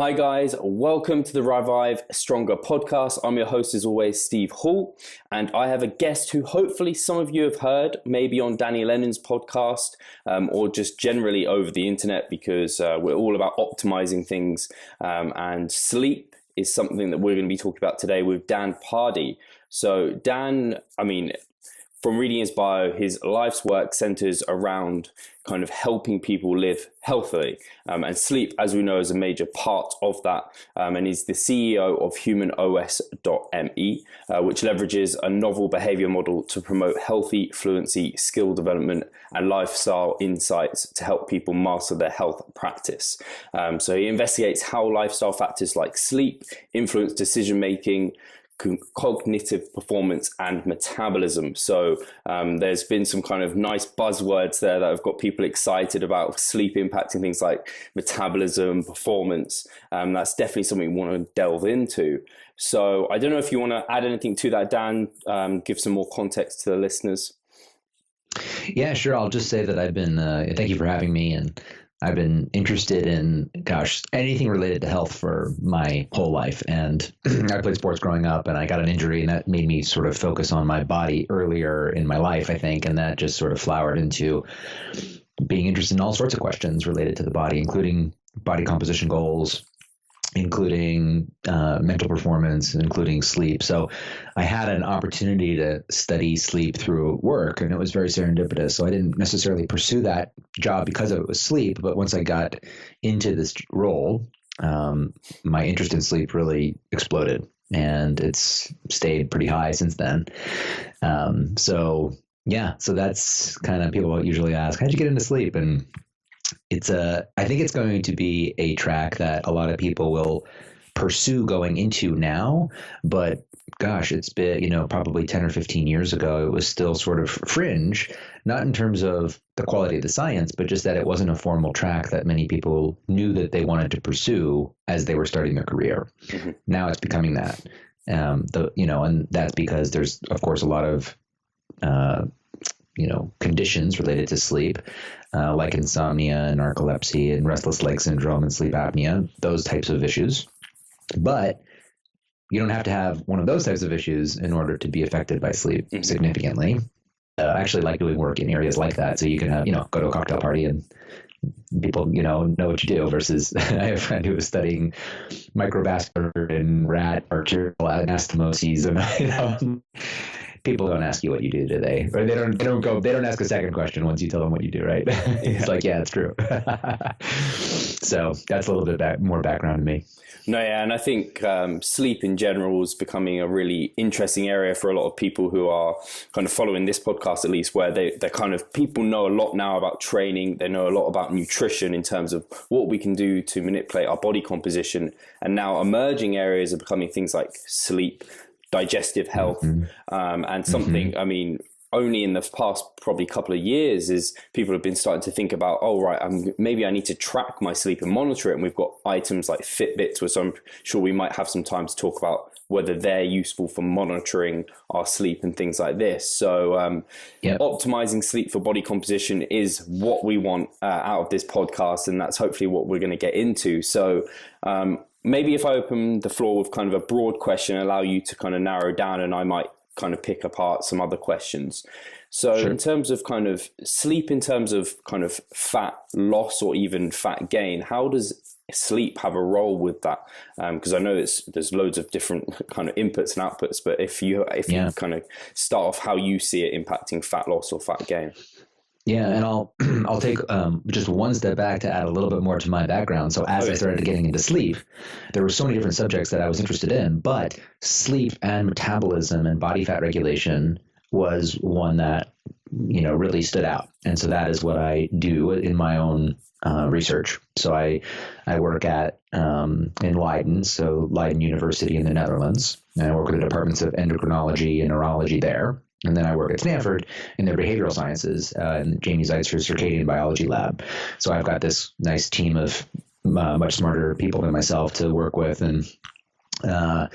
Hi guys, welcome to the Revive Stronger podcast. I'm your host as always, Steve Hall, and I have a guest who hopefully some of you have heard, maybe on Danny Lennon's podcast or just generally over the internet, because we're all about optimizing things, and sleep is something that we're going to be talking about today with Dan Pardi. So Dan, from reading his bio, his life's work centers around kind of helping people live healthily. And sleep, as we know, is a major part of that. And he's the CEO of HumanOS.me, which leverages a novel behavior model to promote healthy fluency, skill development, and lifestyle insights to help people master their health practice. So he investigates how lifestyle factors like sleep influence decision-making, cognitive performance and metabolism. So there's been some kind of nice buzzwords there that have got people excited about sleep impacting things like metabolism, performance. That's definitely something we want to delve into. So I don't know if you want to add anything to that, Dan, give some more context to the listeners. Yeah, sure. I'll just say that I've been, thank you for having me, and I've been interested in, anything related to health for my whole life. And I played sports growing up, and I got an injury, and that made me sort of focus on my body earlier in my life, I think. And that just sort of flowered into being interested in all sorts of questions related to the body, including body composition goals, including mental performance, including sleep. So I had an opportunity to study sleep through work, and it was very serendipitous. So I didn't necessarily pursue that job because of it was sleep. But once I got into this role, my interest in sleep really exploded, and it's stayed pretty high since then. So that's kind of, people usually ask, how'd you get into sleep? And I think it's going to be a track that a lot of people will pursue going into now, but it's been, probably 10 or 15 years ago, it was still sort of fringe, not in terms of the quality of the science, but just that it wasn't a formal track that many people knew that they wanted to pursue as they were starting their career. Mm-hmm. Now it's becoming that, and that's because there's, of course, a lot of, conditions related to sleep, like insomnia and narcolepsy and restless leg syndrome and sleep apnea, those types of issues. But you don't have to have one of those types of issues in order to be affected by sleep significantly. I actually like doing work in areas like that. So you can have, go to a cocktail party and people, know what you do, versus I have a friend who was studying microvascular and rat arterial anastomoses, and people don't ask you what you do, do they? Or they don't ask a second question once you tell them what you do, right? It's like, yeah, it's true. So that's a little bit more background to me. No, yeah, and I think sleep in general is becoming a really interesting area for a lot of people who are kind of following this podcast, at least, where they're kind of, people know a lot now about training. They know a lot about nutrition in terms of what we can do to manipulate our body composition. And now emerging areas are becoming things like sleep, digestive health, and something, only in the past probably couple of years is people have been starting to think about, maybe I need to track my sleep and monitor it. And we've got items like Fitbits, which I'm sure we might have some time to talk about whether they're useful for monitoring our sleep and things like this. So optimizing sleep for body composition is what we want out of this podcast. And that's hopefully what we're going to get into. So maybe if I open the floor with kind of a broad question, allow you to kind of narrow down, and I might kind of pick apart some other questions. So sure. In terms of kind of sleep, in terms of kind of fat loss or even fat gain, how does sleep have a role with that? Because I know there's loads of different kind of inputs and outputs, but if you kind of start off how you see it impacting fat loss or fat gain. Yeah, and I'll take just one step back to add a little bit more to my background. So as I started getting into sleep, there were so many different subjects that I was interested in, but sleep and metabolism and body fat regulation was one that, really stood out. And so that is what I do in my own research. So I work at in Leiden, so Leiden University in the Netherlands, and I work with the departments of endocrinology and neurology there. And then I work at Stanford in their behavioral sciences in Jamie Zeitzer's circadian biology lab. So I've got this nice team of much smarter people than myself to work with. And so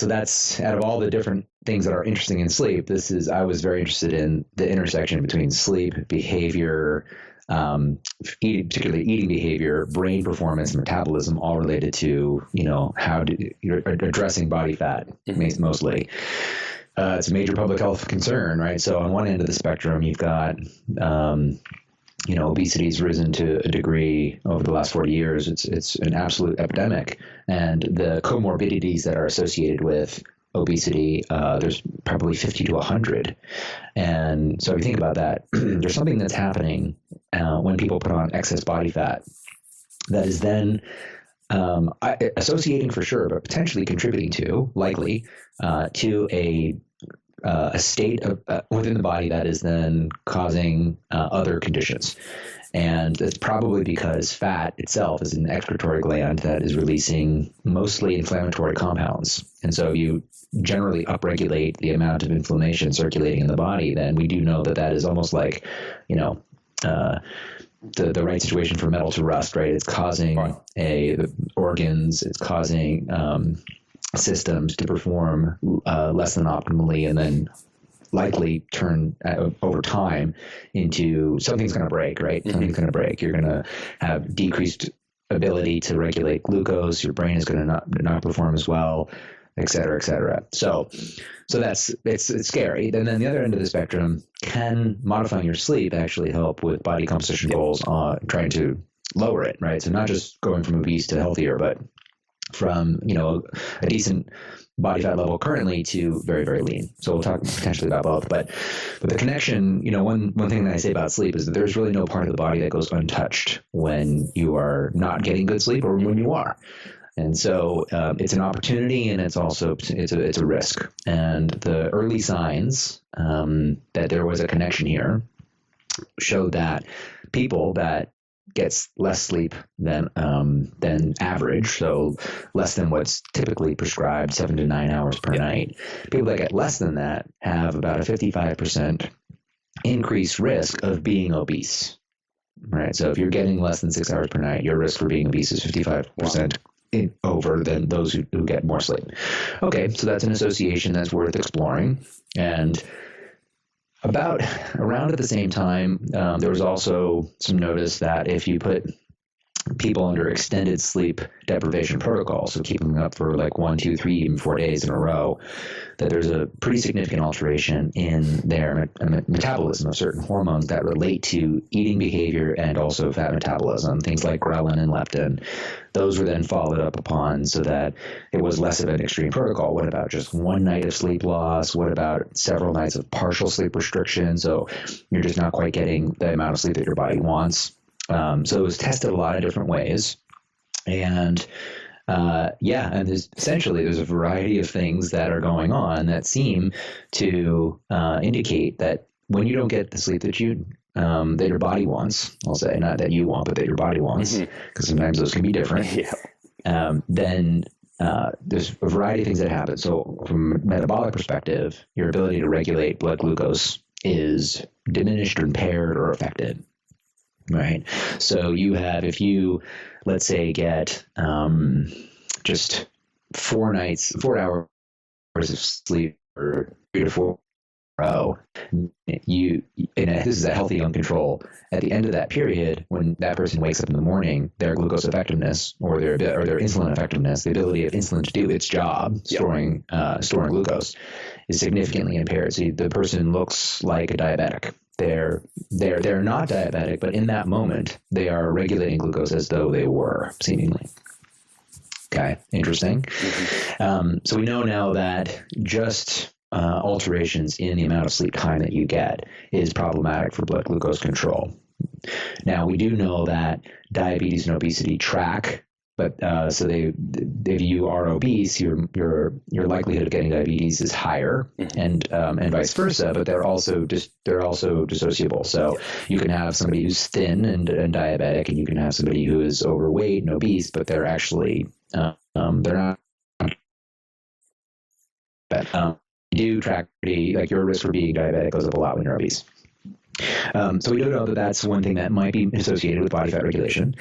that's, out of all the different things that are interesting in sleep, I was very interested in the intersection between sleep, behavior, particularly eating behavior, brain performance, metabolism, all related to, how you're addressing body fat, mostly. It's a major public health concern, right? So on one end of the spectrum, you've got, obesity's risen to a degree over the last 40 years. It's an absolute epidemic. And the comorbidities that are associated with obesity, there's probably 50 to 100. And so if you think about that, there's something that's happening when people put on excess body fat that is then associating for sure, but potentially contributing to, likely, to a state of, within the body that is then causing other conditions. And it's probably because fat itself is an excretory gland that is releasing mostly inflammatory compounds. And so you generally upregulate the amount of inflammation circulating in the body, then we do know that is almost like, the right situation for metal to rust, right? It's causing the organs, it's causing systems to perform less than optimally, and then likely turn over time into something's going to break, right? Something's going to break. You're going to have decreased ability to regulate glucose. Your brain is going to not perform as well, et cetera, et cetera. So it's scary. And then the other end of the spectrum, can modifying your sleep actually help with body composition goals on trying to lower it, right? So not just going from obese to healthier, but from, a decent body fat level currently to very, very lean. So we'll talk potentially about both, but the connection, one thing that I say about sleep is that there's really no part of the body that goes untouched when you are not getting good sleep or when you are. And so it's an opportunity, and it's also it's a risk. And the early signs that there was a connection here showed that people that gets less sleep than average, so less than what's typically prescribed, 7 to 9 hours per night. People that get less than that have about a 55% increased risk of being obese. Right. So if you're getting less than 6 hours per night, your risk for being obese is 55%. Over than those who get more sleep. Okay, so that's an association that's worth exploring. And around at the same time, there was also some notice that if you put people under extended sleep deprivation protocols, so keeping them up for like 1, 2, 3, even 4 days in a row, that there's a pretty significant alteration in their metabolism of certain hormones that relate to eating behavior and also fat metabolism, things like ghrelin and leptin. Those were then followed up upon so that it was less of an extreme protocol. What about just one night of sleep loss? What about several nights of partial sleep restriction? So you're just not quite getting the amount of sleep that your body wants. So it was tested a lot of different ways. And and there's a variety of things that are going on that seem to indicate that when you don't get the sleep that that your body wants, I'll say, not that you want, but that your body wants, because sometimes those can be different. Then there's a variety of things that happen. So from a metabolic perspective, your ability to regulate blood glucose is diminished or impaired or affected. Right. So if you, let's say, get just 4 hours of sleep or 3 to 4 row, this is a healthy young control. At the end of that period, when that person wakes up in the morning, their glucose effectiveness or their insulin effectiveness, the ability of insulin to do its job, storing glucose, is significantly impaired. So the person looks like a diabetic. They're not diabetic, but in that moment, they are regulating glucose as though they were, seemingly. Okay, interesting. So we know now that just alterations in the amount of sleep time that you get is problematic for blood glucose control. Now, we do know that diabetes and obesity track, but so if you are obese, your likelihood of getting diabetes is higher, and vice versa. But they're also dissociable. So you can have somebody who's thin and diabetic, and you can have somebody who is overweight and obese, but they're actually they're not. But you do track your risk for being diabetic goes up a lot when you're obese. So we do know that that's one thing that might be associated with body fat regulation.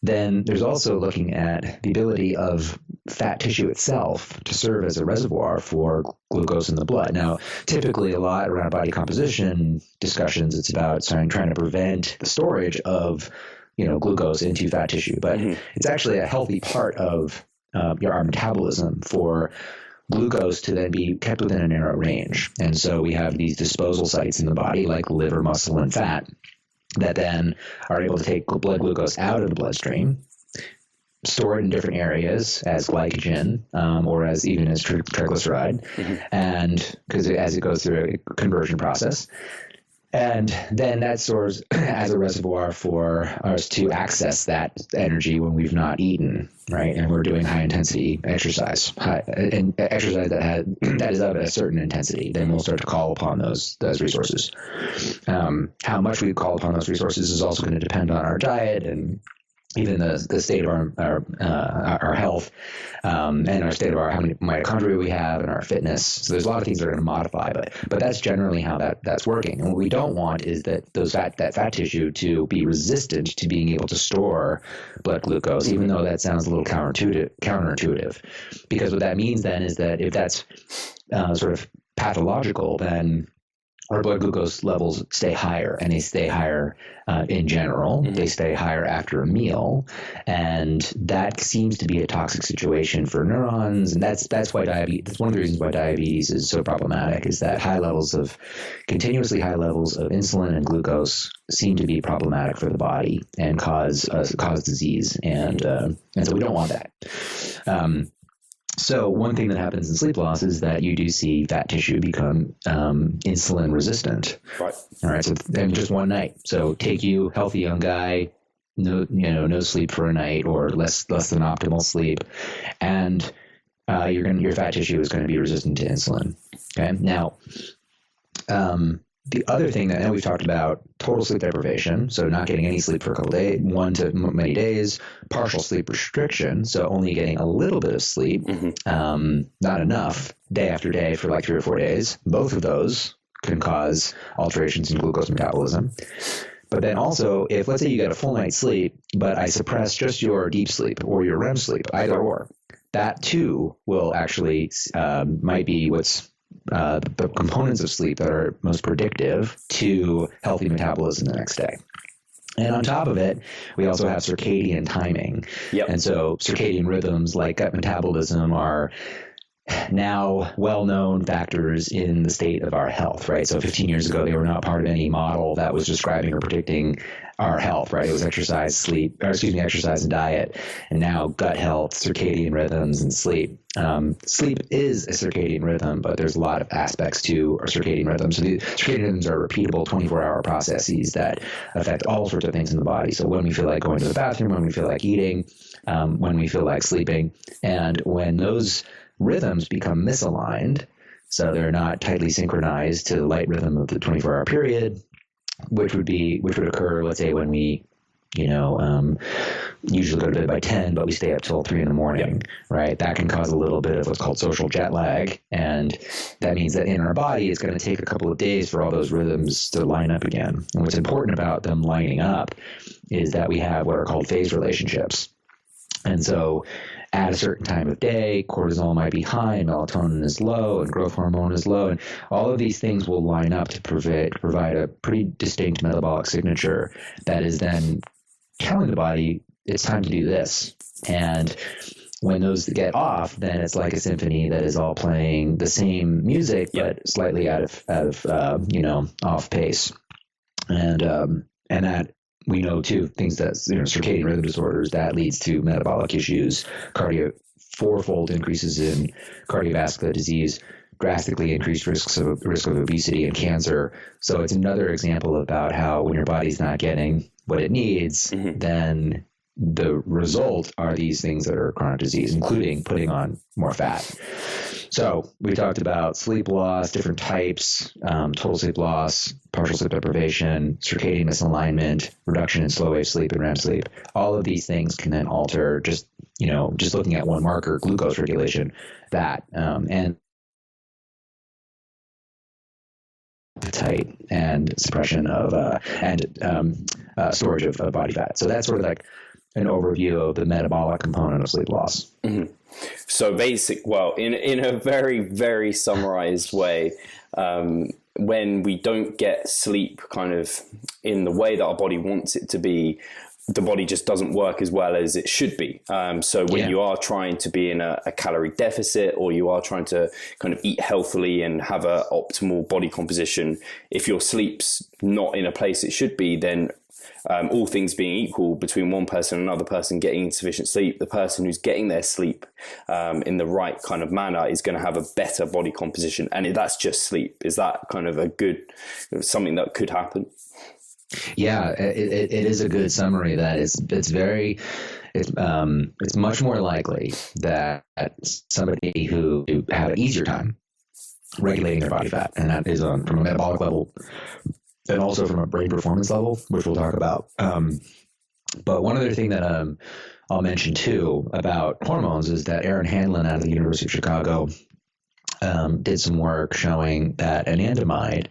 then there's also looking at the ability of fat tissue itself to serve as a reservoir for glucose in the blood. Now, typically a lot around body composition discussions, it's about trying to prevent the storage of, glucose into fat tissue. But it's actually a healthy part of our metabolism for glucose to then be kept within a narrow range. And so we have these disposal sites in the body, like liver, muscle, and fat, that then are able to take blood glucose out of the bloodstream, store it in different areas as glycogen, or as even as triglyceride, and because as it goes through a conversion process. And then that serves as a reservoir for us to access that energy when we've not eaten, right? And we're doing high intensity exercise, and exercise that is of a certain intensity. Then we'll start to call upon those resources. How much we call upon those resources is also going to depend on our diet and even the state of our health, and our state of how many mitochondria we have and our fitness. So there's a lot of things that are going to modify, but that's generally how that's working. And what we don't want is that that fat tissue to be resistant to being able to store blood glucose, even though that sounds a little counterintuitive. Because what that means then is that if that's sort of pathological, then our blood glucose levels stay higher, and they stay higher in general. They stay higher after a meal, and that seems to be a toxic situation for neurons. And that's why diabetes. That's one of the reasons why diabetes is so problematic. Is that continuously high levels of insulin and glucose seem to be problematic for the body and cause disease, and so we don't want that. So one thing that happens in sleep loss is that you do see fat tissue become insulin resistant. Right. All right. So in just one night. So take you, healthy young guy, no sleep for a night or less than optimal sleep, and your fat tissue is going to be resistant to insulin. Okay. Now, the other thing that we've talked about, total sleep deprivation, so not getting any sleep for a couple of days, 1 to many days, partial sleep restriction, so only getting a little bit of sleep, not enough, day after day for like 3 or 4 days. Both of those can cause alterations in glucose metabolism. But then also, if let's say you get a full night's sleep, but I suppress just your deep sleep or your REM sleep, either or, that too will actually might be what's the components of sleep that are most predictive to healthy metabolism the next day. And on top of it, we also have circadian timing. Yep. And so circadian rhythms like gut metabolism are now well-known factors in the state of our health, right? So 15 years ago, they were not part of any model that was describing or predicting our health, right? It was exercise and diet. And now gut health, circadian rhythms, and sleep. Sleep is a circadian rhythm, but there's a lot of aspects to our circadian rhythms. So the circadian rhythms are repeatable 24-hour processes that affect all sorts of things in the body. So when we feel like going to the bathroom, when we feel like eating, when we feel like sleeping, and when those rhythms become misaligned, so they're not tightly synchronized to the light rhythm of the 24-hour period, which would occur, let's say, when we, usually go to bed by 10, but we stay up till 3 in the morning, right? That can cause a little bit of what's called social jet lag. And that means that in our body, it's going to take a couple of days for all those rhythms to line up again. And what's important about them lining up is that we have what are called phase relationships. And so at a certain time of day, cortisol might be high, melatonin is low, and growth hormone is low. And all of these things will line up to provide a pretty distinct metabolic signature that is then telling the body it's time to do this. And when those get off, then it's like a symphony that is all playing the same music, but slightly out of off pace. And that, we know too, things that, circadian rhythm disorders, that leads to metabolic issues, fourfold increases in cardiovascular disease, drastically increased risk of obesity and cancer. So it's another example about how when your body's not getting what it needs, then the result are these things that are chronic disease, including putting on more fat. So we talked about sleep loss, different types, total sleep loss, partial sleep deprivation, circadian misalignment, reduction in slow wave sleep and REM sleep. All of these things can then alter just looking at one marker, glucose regulation, that, and appetite and suppression of, storage of body fat. So that's sort of like an overview of the metabolic component of sleep loss. Mm-hmm. So in a very, very summarized way, when we don't get sleep kind of in the way that our body wants it to be, the body just doesn't work as well as it should be. So when you are trying to be in a calorie deficit, or you are trying to kind of eat healthily and have an optimal body composition, if your sleep's not in a place it should be, then all things being equal, between one person and another person getting insufficient sleep, the person who's getting their sleep in the right kind of manner is going to have a better body composition. And that's just sleep. Is that kind of something that could happen? Yeah, it is a good summary. That it's much more likely that somebody who have an easier time regulating their body fat, and that is from a metabolic level, and also from a brain performance level, which we'll talk about. But one other thing that I'll mention too about hormones is that Aaron Hanlon out of the University of Chicago did some work showing that anandamide,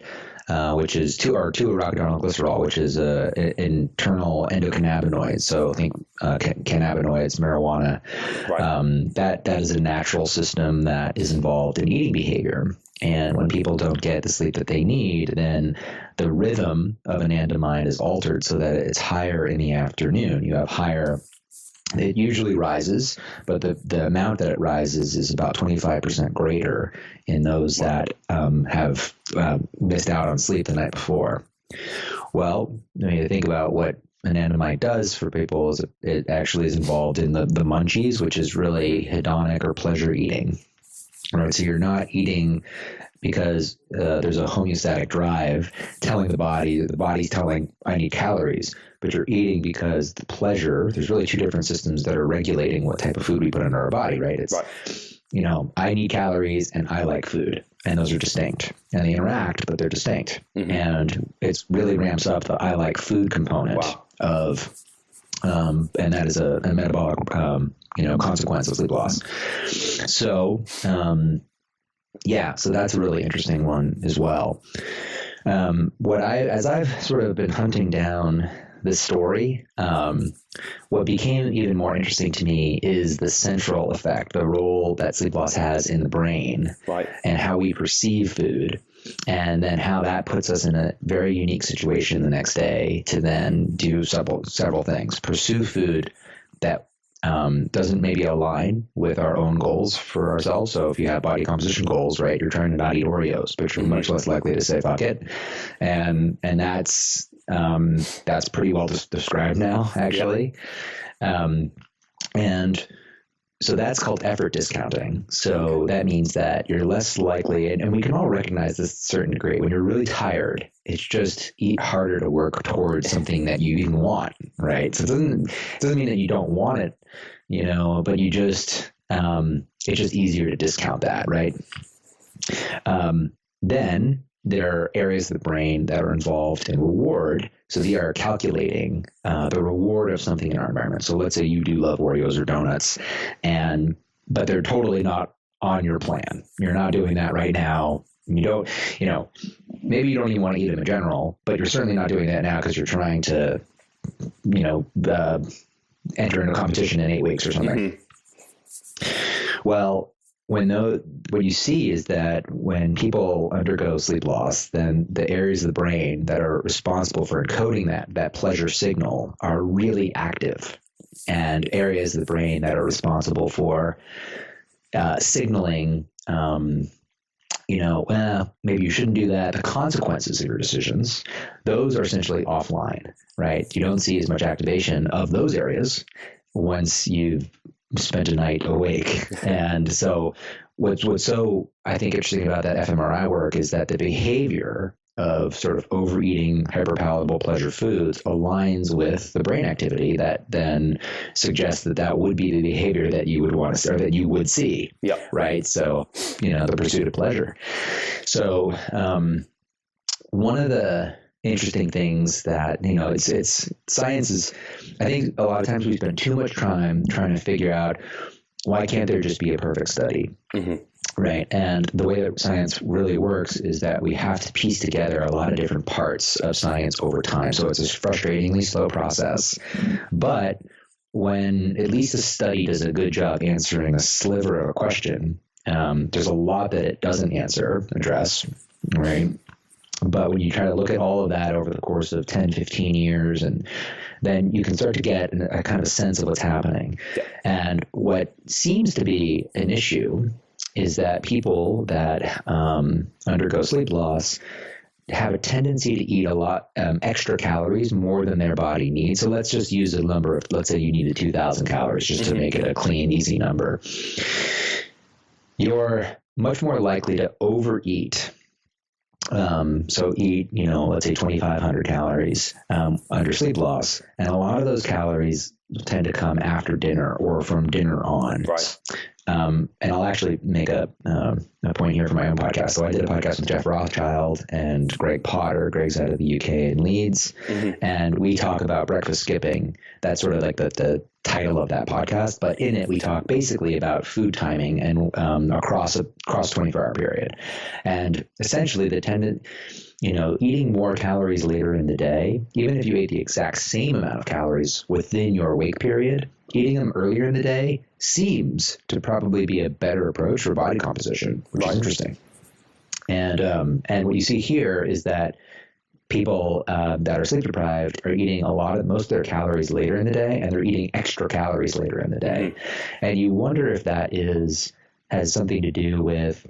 which is 2-arachidonyl glycerol, which is an internal endocannabinoid. So think cannabinoids, marijuana. Right. That is a natural system that is involved in eating behavior. And when people don't get the sleep that they need, then the rhythm of anandamide is altered so that it's higher in the afternoon. You have higher. It usually rises, but the amount that it rises is about 25% greater in those that have missed out on sleep the night before. Well, I mean, think about what anandamide does for people is it actually is involved in the munchies, which is really hedonic or pleasure eating. Right, so you're not eating because there's a homeostatic drive telling the body's telling, I need calories, but you're eating because the pleasure, there's really two different systems that are regulating what type of food we put into our body, right? It's, I need calories and I like food, and those are distinct, and they interact, but they're distinct. Mm-hmm. And it really ramps up the I like food component of, and that is a metabolic, consequence of sleep loss. So, so that's a really interesting one as well. As I've sort of been hunting down this story, what became even more interesting to me is the central effect, the role that sleep loss has in the brain, right, and how we perceive food, and then how that puts us in a very unique situation the next day to then do several things, pursue food that doesn't maybe align with our own goals for ourselves. So if you have body composition goals, right, you're trying to not eat Oreos, but you're much less likely to say fuck it, and that's pretty well described now, actually. And so that's called effort discounting. So that means that you're less likely, and we can all recognize this to a certain degree, when you're really tired, it's just harder to work towards something that you even want, right? So it doesn't mean that you don't want it, but you just, it's just easier to discount that, right? Then there are areas of the brain that are involved in reward. So they are calculating the reward of something in our environment. So let's say you do love Oreos or donuts, but they're totally not on your plan. You're not doing that right now. You don't, maybe you don't even want to eat them in general, but you're certainly not doing that now because you're trying to, enter into a competition in 8 weeks or something. Mm-hmm. Well, what you see is that when people undergo sleep loss, then the areas of the brain that are responsible for encoding that pleasure signal are really active, and areas of the brain that are responsible for signaling, maybe you shouldn't do that, the consequences of your decisions, those are essentially offline, right? You don't see as much activation of those areas once you've spent a night awake. And so what's so, I think, interesting about that fMRI work is that the behavior of sort of overeating hyperpalatable pleasure foods aligns with the brain activity that then suggests that would be the behavior that you would want to, or that you would see. Yep. Right. So, the pursuit of pleasure. So, one of the interesting things that, it's science is, I think a lot of times we spend too much time trying to figure out why can't there just be a perfect study? Mm-hmm. Right. And the way that science really works is that we have to piece together a lot of different parts of science over time. So it's a frustratingly slow process, but when at least a study does a good job answering a sliver of a question, there's a lot that it doesn't address, right? But when you try to look at all of that over the course of 10, 15 years, and then you can start to get a kind of a sense of what's happening. And what seems to be an issue is that people that undergo sleep loss have a tendency to eat a lot extra calories, more than their body needs. So let's just use a number of, let's say you needed 2,000 calories just to make it a clean, easy number. You're much more likely to overeat. So eat, let's say 2,500 calories under sleep loss. And a lot of those calories tend to come after dinner or from dinner on. Right. And I'll actually make a point here for my own podcast. So I did a podcast with Jeff Rothschild and Greg Potter. Greg's out of the UK in Leeds. And we talk about breakfast skipping. That's sort of like the title of that podcast. But in it, we talk basically about food timing and across a 24-hour period. And essentially eating more calories later in the day, even if you ate the exact same amount of calories within your wake period, eating them earlier in the day seems to probably be a better approach for body composition, which is interesting. And what you see here is that people that are sleep deprived are eating most of their calories later in the day, and they're eating extra calories later in the day. And you wonder if that has something to do with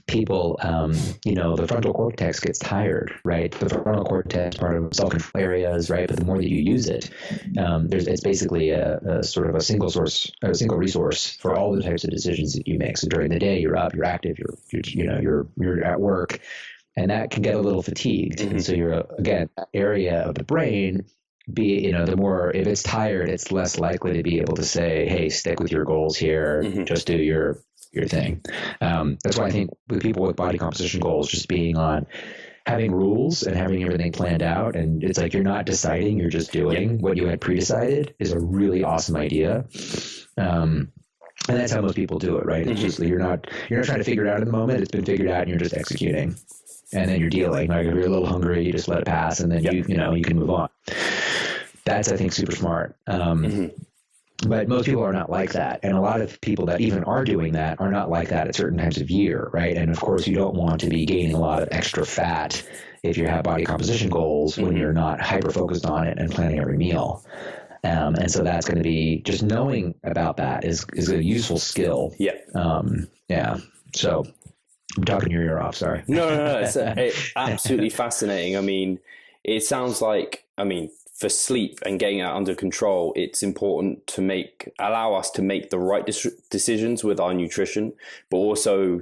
people, the frontal cortex gets tired, right? The frontal cortex part of self-control areas, right? But the more that you use it, it's basically a sort of a single resource for all the types of decisions that you make. So during the day, you're up, you're active, you're at work, and that can get a little fatigued. And so you're, again, that area of the brain, the more, if it's tired, it's less likely to be able to say, hey, stick with your goals here, just do your thing. That's why I think with people with body composition goals, just being on having rules and having everything planned out, and it's like you're not deciding, you're just doing what you had pre-decided, is a really awesome idea. And that's how most people do it, right? It's just you're not trying to figure it out in the moment. It's been figured out and you're just executing. And then you're dealing. Like if you're a little hungry, you just let it pass, and then you can move on. That's, I think, super smart. But most people are not like that. And a lot of people that even are doing that are not like that at certain times of year, right? And of course, you don't want to be gaining a lot of extra fat if you have body composition goals when you're not hyper-focused on it and planning every meal. And so that's going to be, just knowing about that is a useful skill. So I'm talking your ear off, sorry. No. It's absolutely fascinating. I mean, it sounds like, for sleep and getting it under control, it's important to allow us to make the right decisions with our nutrition, but also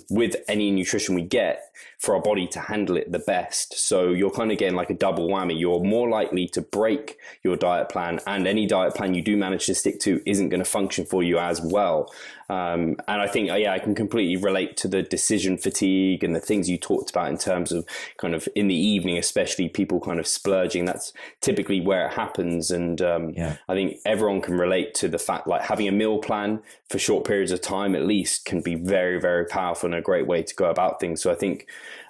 with any nutrition we get, for our body to handle it the best. So you're kind of getting like a double whammy. You're more likely to break your diet plan, and any diet plan you do manage to stick to isn't going to function for you as well. And I think, I can completely relate to the decision fatigue and the things you talked about in terms of kind of in the evening, especially people kind of splurging. That's typically where it happens. And I think everyone can relate to the fact, like, having a meal plan for short periods of time at least can be very, very powerful and a great way to go about things. So I think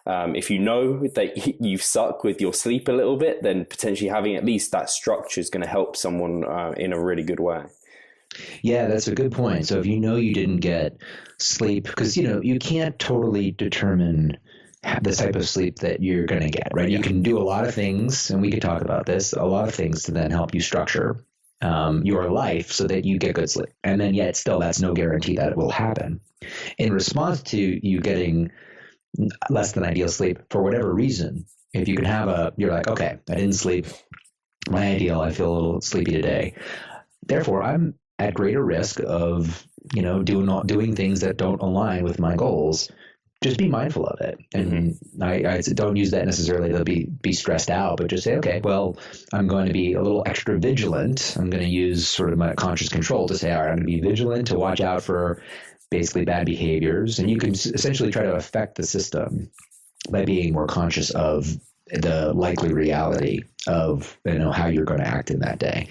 if you know that you suck with your sleep a little bit, then potentially having at least that structure is going to help someone in a really good way. Yeah, that's a good point. So if you didn't get sleep, because, you can't totally determine the type of sleep that you're going to get, right? You can do a lot of things, and we could talk about this, a lot of things to then help you structure your life so that you get good sleep. And then yet still, that's no guarantee that it will happen. In response to you getting less than ideal sleep for whatever reason, if you can you're like, okay, I didn't sleep, my ideal, I feel a little sleepy today. Therefore, I'm at greater risk of, doing things that don't align with my goals. Just be mindful of it. And I don't use that necessarily to be stressed out, but just say, okay, well, I'm going to be a little extra vigilant. I'm going to use sort of my conscious control to say, all right, I'm going to be vigilant to watch out for basically bad behaviors. And you can essentially try to affect the system by being more conscious of the likely reality of, how you're going to act in that day.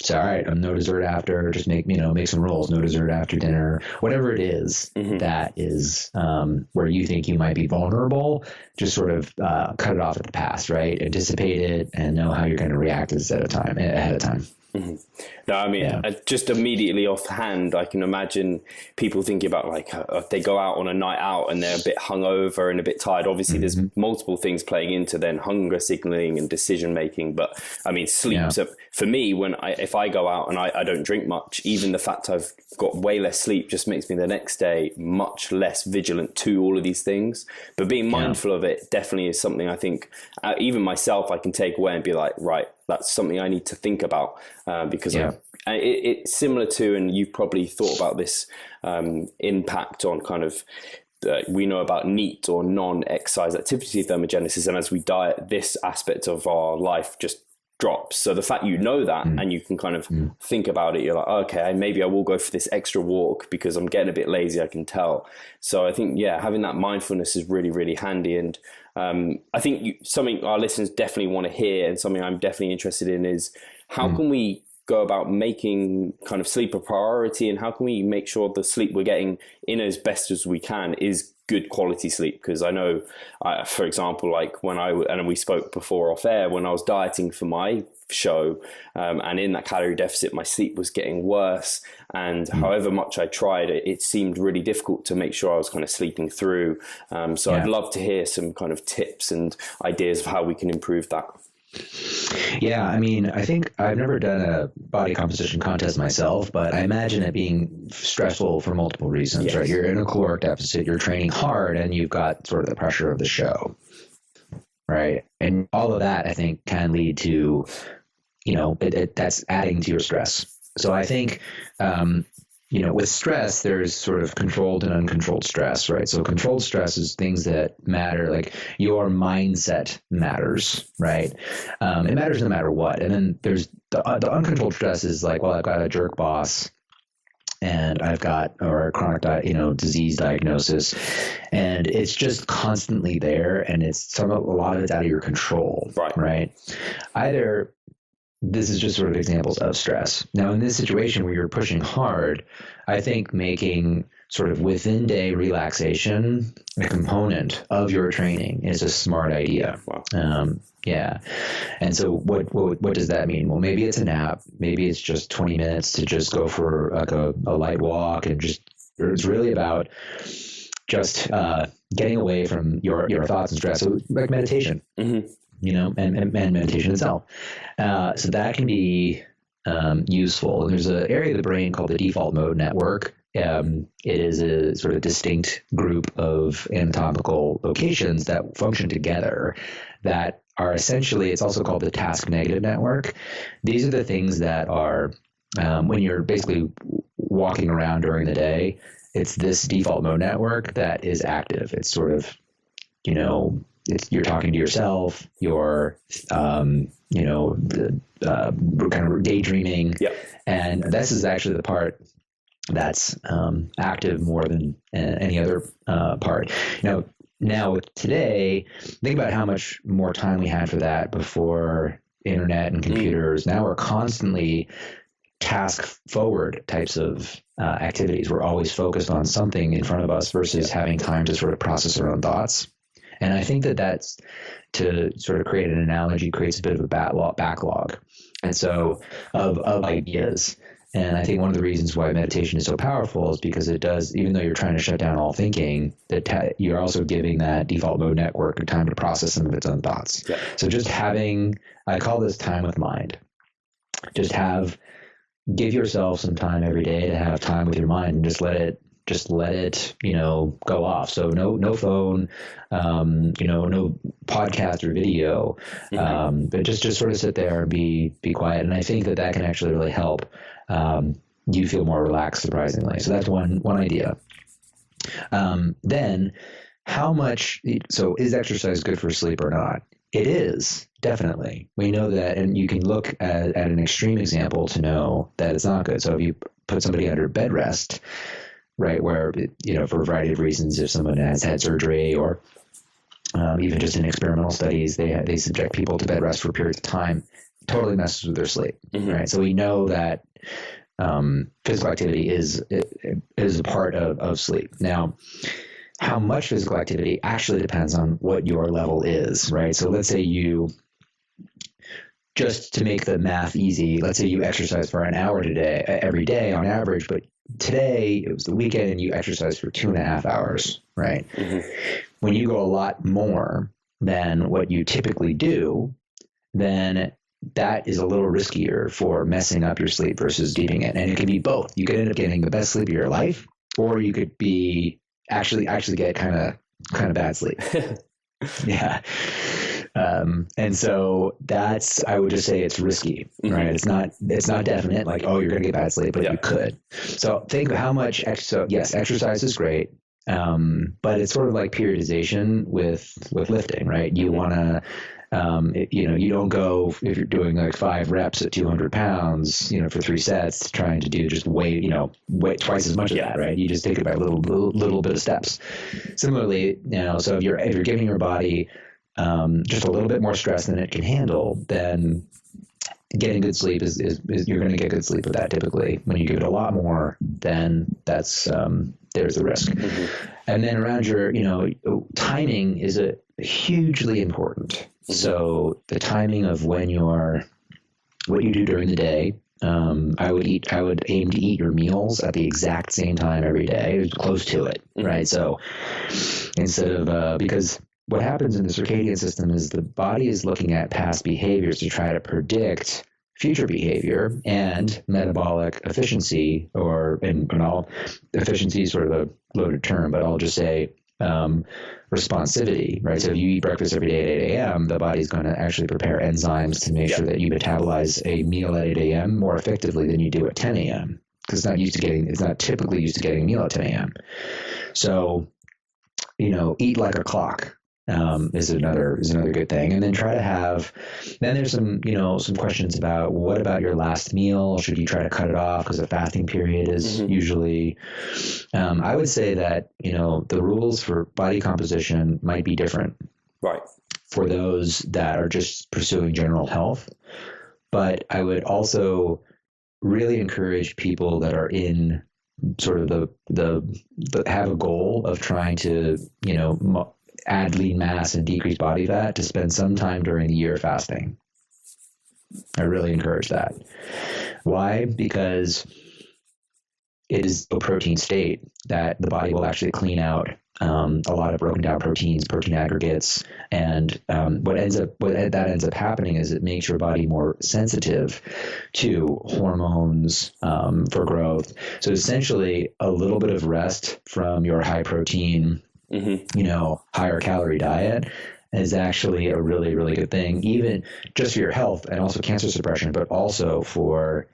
say, all right, no dessert after, just make some rolls, no dessert after dinner, whatever it is that is where you think you might be vulnerable, just sort of cut it off at the pass, right? Anticipate it and know how you're going to react ahead of time. No, I mean, just immediately offhand, I can imagine people thinking about like if they go out on a night out and they're a bit hungover and a bit tired. Obviously, there's multiple things playing into then hunger signaling and decision making. But I mean, sleep. So for me, if I go out and I don't drink much, even the fact I've got way less sleep just makes me the next day much less vigilant to all of these things. But being mindful of it definitely is something I think even myself I can take away and be like, right, that's something I need to think about because it's similar to, and you've probably thought about this impact on kind of, we know about NEAT or non-exercise activity thermogenesis. And as we diet, this aspect of our life just drops. So the fact that and you can kind of think about it, you're like, okay, maybe I will go for this extra walk because I'm getting a bit lazy, I can tell. So I think, having that mindfulness is really, really handy. And I think something our listeners definitely want to hear, and something I'm definitely interested in, is how can we go about making kind of sleep a priority, and how can we make sure the sleep we're getting in as best as we can is good quality sleep? Because I know, for example, like and we spoke before off air, when I was dieting for my show and in that calorie deficit, my sleep was getting worse. And however much I tried, it seemed really difficult to make sure I was kind of sleeping through. So I'd love to hear some kind of tips and ideas of how we can improve that. Yeah, I mean, I think I've never done a body composition contest myself, but I imagine it being stressful for multiple reasons, right? You're in a caloric deficit, you're training hard, and you've got sort of the pressure of the show, right? And all of that, I think, can lead to, that's adding to your stress. So I think, with stress, there's sort of controlled and uncontrolled stress, right? So controlled stress is things that matter, like your mindset matters, right? It matters no matter what. And then there's the uncontrolled stress is like, well, I've got a jerk boss and I've got a chronic disease diagnosis, and it's just constantly there, and a lot of it's out of your control, right? Either this is just sort of examples of stress. Now, in this situation where you're pushing hard, I think making sort of within day relaxation a component of your training is a smart idea. Wow. And so what does that mean? Well, maybe it's a nap. Maybe it's just 20 minutes to just go for like a light walk, and it's really about just getting away from your thoughts and stress. So like meditation. And meditation itself. So that can be useful. And there's an area of the brain called the default mode network. It is a sort of distinct group of anatomical locations that function together that are essentially, it's also called the task negative network. These are the things that are, when you're basically walking around during the day, it's this default mode network that is active. It's sort of, you're talking to yourself, you're, kind of daydreaming. Yep. And this is actually the part that's active more than any other part. Now today, think about how much more time we had for that before internet and computers. Now we're constantly task forward types of activities. We're always focused on something in front of us versus having time to sort of process our own thoughts. And I think that's, to sort of create an analogy, creates a bit of a backlog. And so of ideas. And I think one of the reasons why meditation is so powerful is because it does, even though you're trying to shut down all thinking, you're also giving that default mode network time to process some of its own thoughts. Yeah. So just I call this time with mind. Give yourself some time every day to have time with your mind, and just let it go off. So no phone, no podcast or video, but just sort of sit there and be quiet. And I think that can actually really help you feel more relaxed, surprisingly. So that's one idea. Then so is exercise good for sleep or not? It is, definitely. We know that, and you can look at an extreme example to know that it's not good. So if you put somebody under bed rest, right, where, for a variety of reasons, if someone has had surgery or even just in experimental studies, they subject people to bed rest for periods of time, totally messes with their sleep, right? So we know that physical activity is a part of sleep. Now, how much physical activity actually depends on what your level is, right? So let's say you, just to make the math easy, let's say you exercise for an hour every day on average, but today it was the weekend and you exercise for 2.5 hours, right? When you go a lot more than what you typically do, then that is a little riskier for messing up your sleep versus deeping it. And it can be both. You could end up getting the best sleep of your life, or you could be actually get kind of bad sleep. Yeah. And so I would just say it's risky, right? It's not definite, like, oh, you're going to get bad sleep, but you could. So think of how much, yes, exercise is great. But it's sort of like periodization with lifting, right? You want to, you don't go, if you're doing like 5 reps at 200 pounds, for 3 sets, trying to do just weight twice as much of that, right? You just take it by little bit of steps. Similarly, so if you're giving your body just a little bit more stress than it can handle, then getting good sleep is you're going to get good sleep with that typically. When you give it a lot more, then that's there's the risk. And then around your timing is a hugely important. So the timing of what you do during the day. I would aim to eat your meals at the exact same time every day, close to it, right? So instead of because what happens in the circadian system is the body is looking at past behaviors to try to predict future behavior and metabolic efficiency, efficiency is sort of a loaded term, but I'll just say responsivity, right? So if you eat breakfast every day at 8 a.m., the body's going to actually prepare enzymes to make sure that you metabolize a meal at 8 a.m. more effectively than you do at 10 a.m. because it's not typically used to getting a meal at 10 a.m. So, eat like a clock. Is another good thing. And then then there's some questions about what about your last meal? Should you try to cut it off because the fasting period is usually, I would say that, the rules for body composition might be different. Right. For those that are just pursuing general health. But I would also really encourage people that are in sort of the have a goal of trying to, add lean mass and decrease body fat to spend some time during the year fasting. I really encourage that. Why? Because it is a protein state that the body will actually clean out a lot of broken down proteins, protein aggregates, and what ends up happening is it makes your body more sensitive to hormones for growth. So essentially, a little bit of rest from your high protein, higher calorie diet is actually a really, really good thing, even just for your health and also cancer suppression, but also for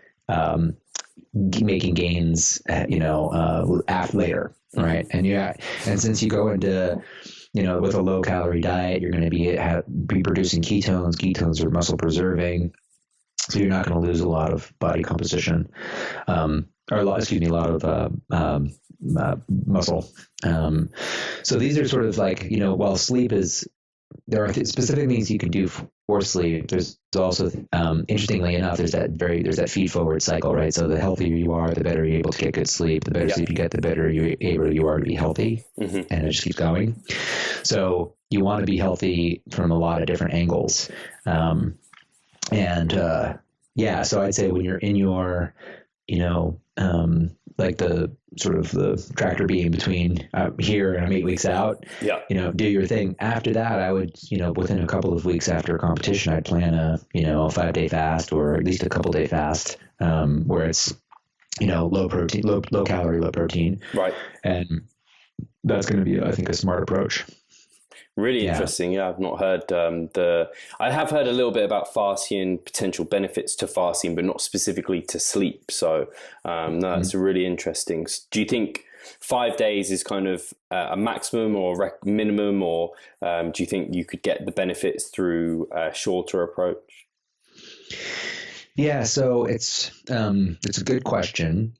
making gains, later, right? And since you go into, with a low calorie diet, you're going to be producing ketones. Ketones are muscle preserving, so you're not going to lose a lot of body composition, a lot of muscle. So these are sort of like, while sleep there are specific things you can do for sleep. There's also, interestingly enough, there's that feed forward cycle, right? So the healthier you are, the better you're able to get good sleep. The better sleep you get, the better you are to be healthy. And it just keeps going. So you want to be healthy from a lot of different angles. So I'd say when you're in your, like the sort of the tractor beam between here and I'm 8 weeks out, do your thing. After that, I would, within a couple of weeks after a competition, I'd plan a 5-day fast or at least a couple day fast, where it's, low protein, low calorie, low protein. Right. And that's going to be, I think, a smart approach. Really interesting. Yeah, I've not heard I have heard a little bit about fasting, potential benefits to fasting, but not specifically to sleep. So that's really interesting. Do you think 5 days is kind of a maximum or minimum, or do you think you could get the benefits through a shorter approach? Yeah, so it's a good question,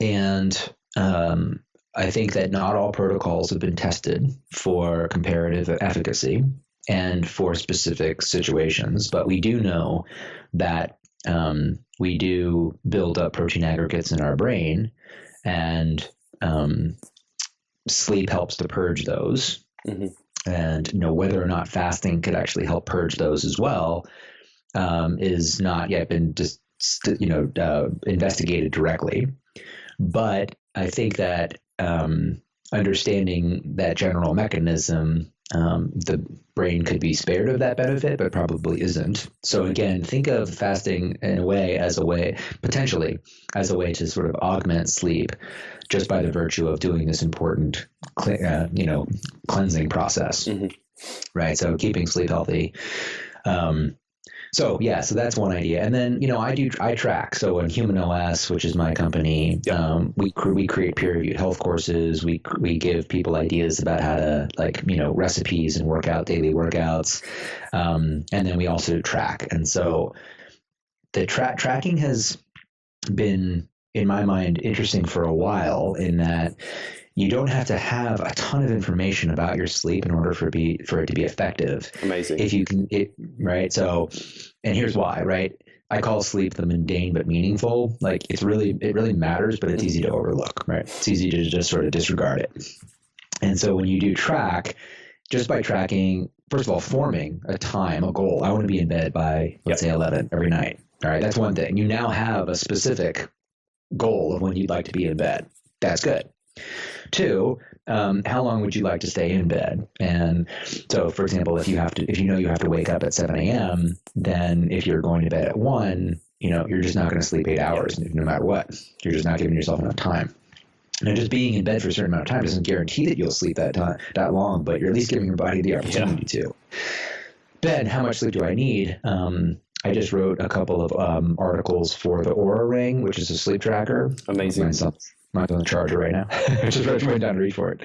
and I think that not all protocols have been tested for comparative efficacy. and for specific situations. But we do know that we do build up protein aggregates in our brain, and sleep helps to purge those. Mm-hmm. And whether or not fasting could actually help purge those as well is not yet been investigated directly. But I think that understanding that general mechanism, the brain could be spared of that benefit, but probably isn't. So again, think of fasting in a way potentially as a way to sort of augment sleep, just by the virtue of doing this important, cleansing process, mm-hmm. right? So keeping sleep healthy. So that's one idea. And then, I track. So in Human OS, which is my company, we create peer-reviewed health courses. We give people ideas about how to recipes and daily workouts. And then we also track. And so the tracking has been, in my mind, interesting for a while, in that you don't have to have a ton of information about your sleep in order for it to be effective. Amazing. If you can, right? So, and here's why, right? I call sleep the mundane but meaningful. Like it really matters, but it's easy to overlook, right? It's easy to just sort of disregard it. And so when you do track, just by tracking, first of all, forming a goal. I want to be in bed by, let's say 11 every night. All right. That's one thing. You now have a specific goal of when you'd like to be in bed. That's good. 2, how long would you like to stay in bed? And so, for example, if you have to wake up at 7 a.m., then if you're going to bed at 1, you're just not going to sleep 8 hours no matter what. You're just not giving yourself enough time. And just being in bed for a certain amount of time doesn't guarantee that you'll sleep that long, but you're at least giving your body the opportunity to. Ben, how much sleep do I need? I just wrote a couple of articles for the Oura Ring, which is a sleep tracker. Amazing. Mine's on the charger right now. Just wrote down to reach for it.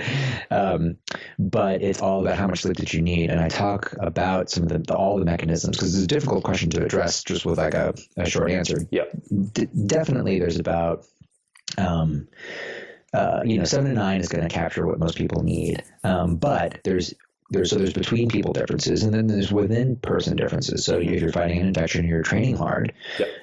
But it's all about how much sleep that you need. And I talk about some of all the mechanisms, because it's a difficult question to address just with like a short answer. Yeah. Definitely there's about, 7 to 9 is going to capture what most people need. But there's between people differences, and then there's within person differences. So if you're fighting an infection, you're training hard,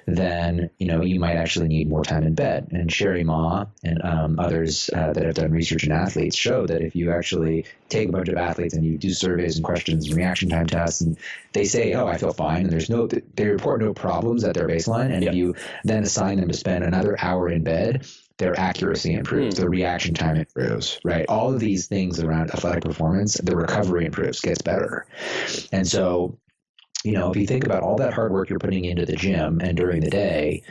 then you might actually need more time in bed. And Sherry Ma and others that have done research in athletes show that if you actually take a bunch of athletes and you do surveys and questions and reaction time tests, and they say, "Oh, I feel fine," and they report no problems at their baseline, and if you then assign them to spend another hour in bed, their accuracy improves, their reaction time improves, right? All of these things around athletic performance, the recovery improves, gets better. And so, if you think about all that hard work you're putting into the gym and during the day,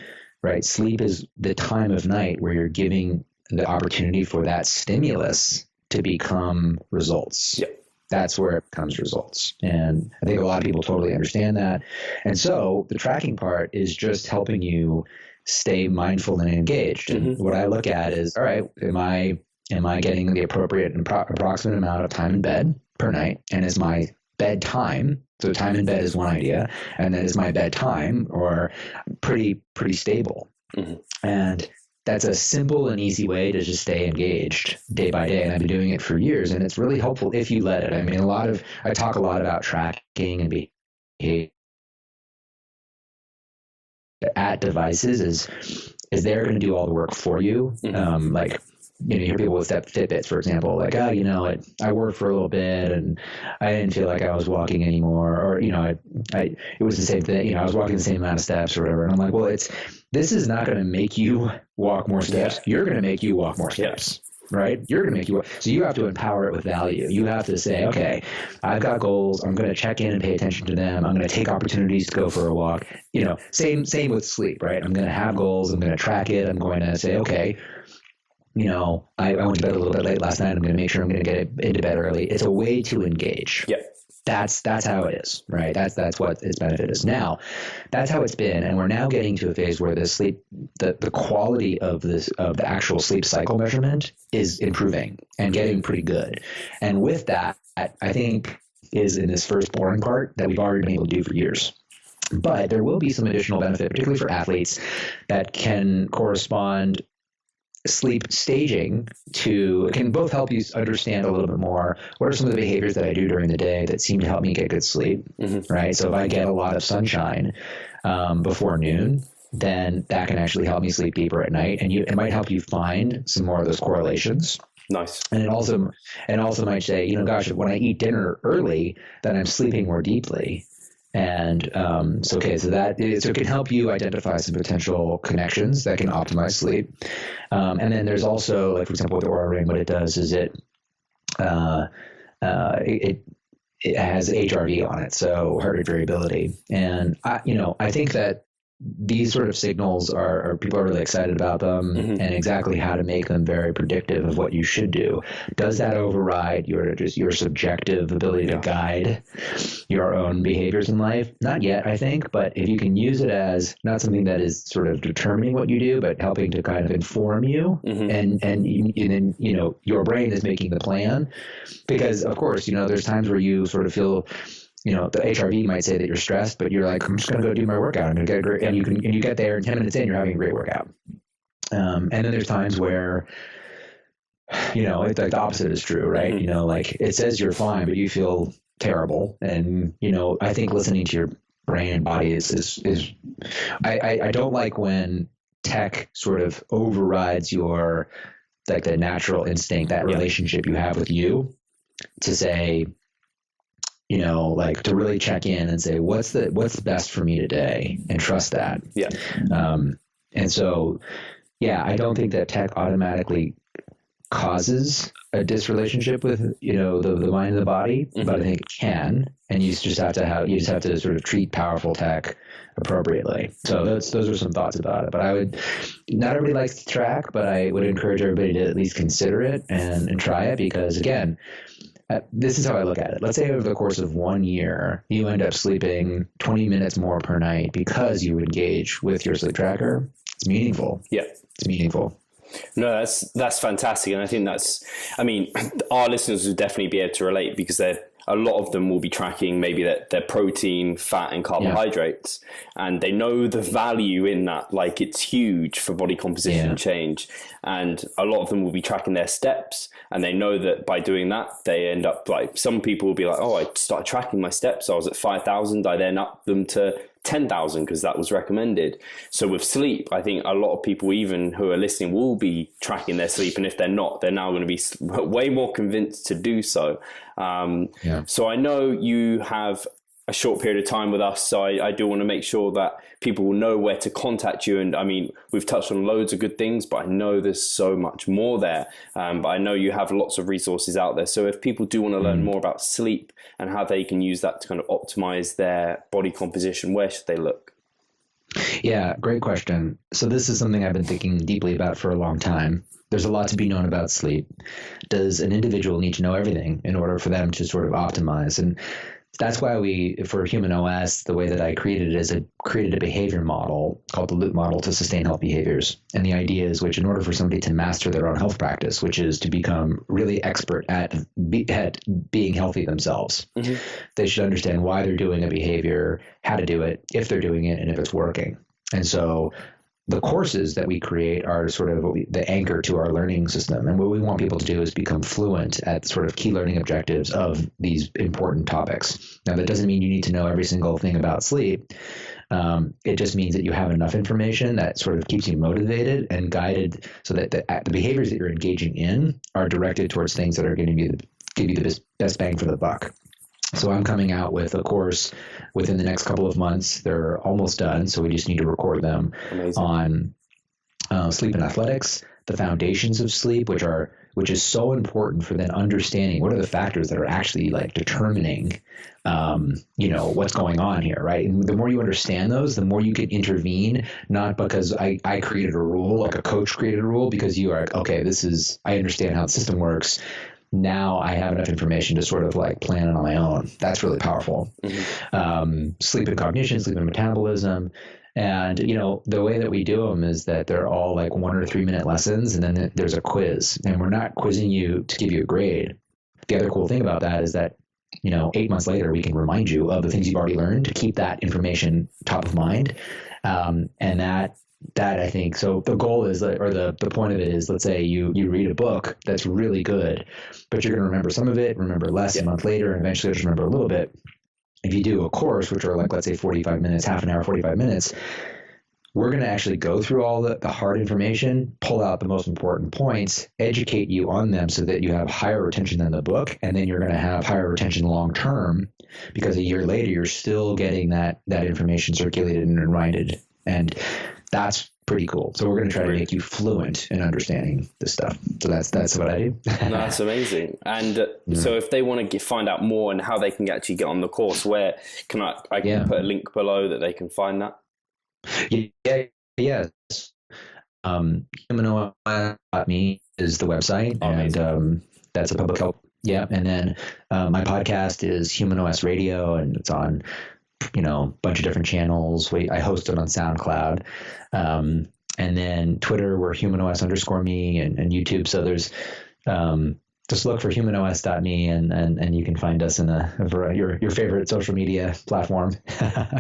right? Sleep is the time of night where you're giving the opportunity for that stimulus to become results. Yep. That's where it becomes results. And I think a lot of people totally understand that. And so the tracking part is just helping you stay mindful and engaged. And what I look at is, all right, am I getting the appropriate and approximate amount of time in bed per night? And is my bedtime, so time in bed is one idea, and then is my bedtime or pretty stable? And that's a simple and easy way to just stay engaged day by day. And I've been doing it for years, and it's really helpful if you let it. I mean, I talk a lot about tracking and behavior at devices is they're going to do all the work for you. You hear people with Fitbits, for example, like, I worked for a little bit and I didn't feel like I was walking anymore, or it was the same thing. I was walking the same amount of steps or whatever. And I'm like, well, this is not going to make you walk more steps. You're going to make you walk more steps. Right? You're going to make you work. So you have to empower it with value. You have to say, okay, I've got goals. I'm going to check in and pay attention to them. I'm going to take opportunities to go for a walk. Same with sleep, right? I'm going to have goals. I'm going to track it. I'm going to say, okay, I went to bed a little bit late last night. I'm going to make sure I'm going to get into bed early. It's a way to engage. Yeah. That's how it is, right? That's what its benefit is. Now, that's how it's been, and we're now getting to a phase where the quality of the actual sleep cycle measurement is improving and getting pretty good. And with that, I think is in this first boring part that we've already been able to do for years. But there will be some additional benefit, particularly for athletes, that can correspond sleep staging can both help you understand a little bit more what are some of the behaviors that I do during the day that seem to help me get good sleep, right? So if I get a lot of sunshine before noon, then that can actually help me sleep deeper at night, and it might help you find some more of those correlations. Nice. And it also might say, gosh, when I eat dinner early, then I'm sleeping more deeply. And so it can help you identify some potential connections that can optimize sleep. And then there's also, like, for example, with the Oura Ring, what it does is it has HRV on it, so heart rate variability. And I think that these sort of signals are people are really excited about them, and exactly how to make them very predictive of what you should do. Does that override your subjective ability to guide your own behaviors in life? Not yet, I think, but if you can use it as not something that is sort of determining what you do, but helping to kind of inform you, and then your brain is making the plan, because of course there's times where you sort of feel. The HRV might say that you're stressed, but you're like, I'm just going to go do my workout. I'm going to get great. And you get there, and 10 minutes in, you're having a great workout. And then there's times where, it's like the opposite is true, right? Like it says you're fine, but you feel terrible. And, I think listening to your brain and body is I don't like when tech sort of overrides your, like, the natural instinct, that relationship you have with you, to say, like, to really check in and say, what's the best for me today, and trust that. Yeah. And so, I don't think that tech automatically causes a disrelationship with, the mind and the body, but I think it can, and you just have to sort of treat powerful tech appropriately. So those are some thoughts about it. But not everybody likes to track, but I would encourage everybody to at least consider it and try it, because again, this is how I look at it. Let's say over the course of 1 year, you end up sleeping 20 minutes more per night because you engage with your sleep tracker. It's meaningful. Yeah. It's meaningful. No, that's fantastic. And I think our listeners would definitely be able to relate, because a lot of them will be tracking maybe their protein, fat, and carbohydrates, and they know the value in that. Like, it's huge for body composition change. And a lot of them will be tracking their steps, and they know that by doing that, they end up, like, some people will be like, oh, I started tracking my steps. I was at 5,000. I then upped them to 10,000 because that was recommended. So with sleep, I think a lot of people, even who are listening, will be tracking their sleep. And if they're not, they're now going to be way more convinced to do so. So I know you have a short period of time with us, so I do want to make sure that people will know where to contact you. And I mean, we've touched on loads of good things, but I know there's so much more there. But I know you have lots of resources out there. So if people do want to learn more about sleep and how they can use that to kind of optimize their body composition, where should they look? Yeah, great question. So this is something I've been thinking deeply about for a long time. There's a lot to be known about sleep. Does an individual need to know everything in order for them to sort of optimize? And that's why for Human OS, the way that I created it is I created a behavior model called the loop model to sustain health behaviors. And the idea is, in order for somebody to master their own health practice, which is to become really expert at being healthy themselves, they should understand why they're doing a behavior, how to do it, if they're doing it, and if it's working. And so the courses that we create are sort of the anchor to our learning system. And what we want people to do is become fluent at sort of key learning objectives of these important topics. Now, that doesn't mean you need to know every single thing about sleep. It just means that you have enough information that sort of keeps you motivated and guided, so that the behaviors that you're engaging in are directed towards things that are going to give you the best bang for the buck. So I'm coming out with a course within the next couple of months. They're almost done, so we just need to record them. Amazing. On sleep and athletics, the foundations of sleep, which is so important for then understanding what are the factors that are actually like determining, what's going on here, right? And the more you understand those, the more you can intervene, not because I created a rule, like a coach created a rule, because you are, okay, I understand how the system works. Now I have enough information to sort of like plan it on my own. That's really powerful. Sleep and cognition, sleep and metabolism. And, the way that we do them is that they're all like 1 or 3 minute lessons. And then there's a quiz, and we're not quizzing you to give you a grade. The other cool thing about that is that, 8 months later, we can remind you of the things you've already learned to keep that information top of mind. And that that I think, so the goal is, or the point of it is, let's say you read a book that's really good, but you're going to remember some of it, remember less a month later, and eventually just remember a little bit. If you do a course, which are like, let's say 45 minutes, half an hour, 45 minutes, we're going to actually go through all the hard information, pull out the most important points, educate you on them so that you have higher retention than the book. And then you're going to have higher retention long term, because a year later, you're still getting that information circulated and reminded. And that's pretty cool. So we're going to try to make you fluent in understanding this stuff. So that's what I do. That's amazing. And so if they want to find out more and how they can actually get on the course, where can I can put a link below that they can find that? Yes. Humanoid.me is the website, and that's a public help. Yeah. And then my podcast is Human OS Radio, and it's on a bunch of different channels. I host it on SoundCloud. And then Twitter, we're humanos_me, and YouTube. So there's just look for humanos.me, and you can find us in your favorite social media platform.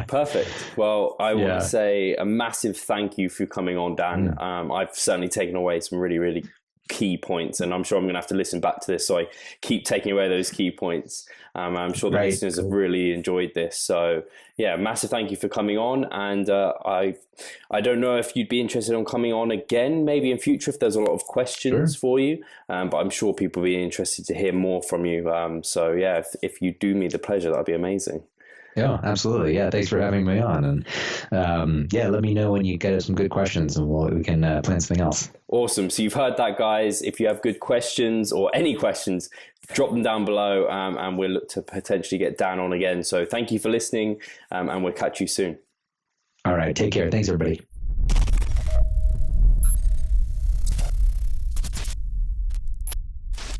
Perfect. Well, I want to say a massive thank you for coming on, Dan. I've certainly taken away some really, really key points, and I'm sure I'm going to have to listen back to this so I keep taking away those key points. I'm sure the listeners have really enjoyed this. So yeah, massive thank you for coming on. And I don't know if you'd be interested in coming on again, maybe in future, if there's a lot of questions for you. But I'm sure people will be interested to hear more from you. So yeah, if you do me the pleasure, that'd be amazing. Yeah, absolutely. Yeah, thanks for having me on. And let me know when you get some good questions, and we can plan something else. Awesome. So you've heard that, guys. If you have good questions or any questions, drop them down below, and we'll look to potentially get Dan on again. So thank you for listening, and we'll catch you soon. All right. Take care. Thanks, everybody.